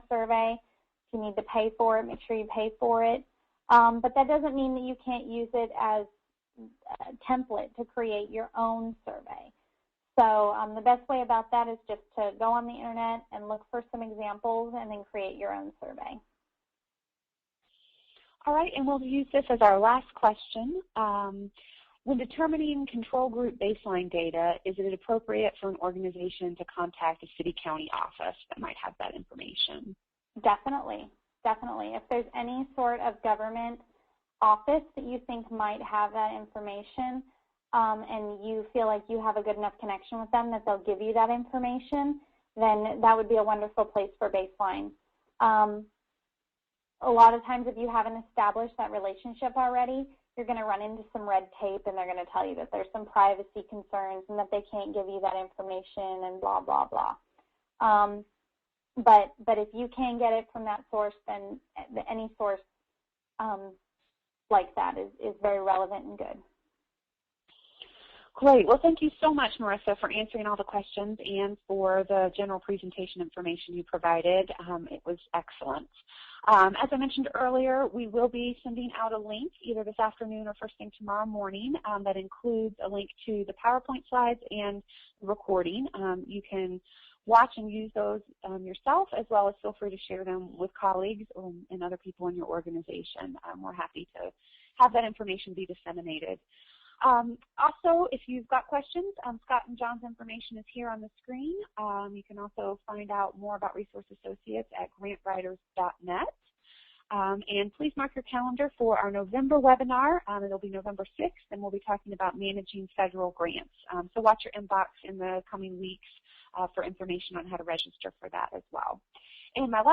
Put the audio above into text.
survey. If you need to pay for it, make sure you pay for it. But that doesn't mean that you can't use it as a template to create your own survey. So the best way about that is just to go on the internet and look for some examples and then create your own survey. All right, and we'll use this as our last question. When determining control group baseline data, is it appropriate for an organization to contact a city-county office that might have that information? Definitely, definitely. If there's any sort of government office that you think might have that information and you feel like you have a good enough connection with them that they'll give you that information, then that would be a wonderful place for baseline. A lot of times if you haven't established that relationship already, you're going to run into some red tape and they're going to tell you that there's some privacy concerns and that they can't give you that information and blah, blah, blah. But if you can get it from that source, then any source like that is very relevant and good. Great. Well, thank you so much, Marissa, for answering all the questions and for the general presentation information you provided. It was excellent. As I mentioned earlier, we will be sending out a link either this afternoon or first thing tomorrow morning that includes a link to the PowerPoint slides and the recording. You can watch and use those yourself, as well as feel free to share them with colleagues and other people in your organization. We're happy to have that information be disseminated. Also, if you've got questions, Scott and John's information is here on the screen. You can also find out more about Resource Associates at grantwriters.net. And please mark your calendar for our November webinar. It'll be November 6th, and we'll be talking about managing federal grants. So watch your inbox in the coming weeks for information on how to register for that as well. And my last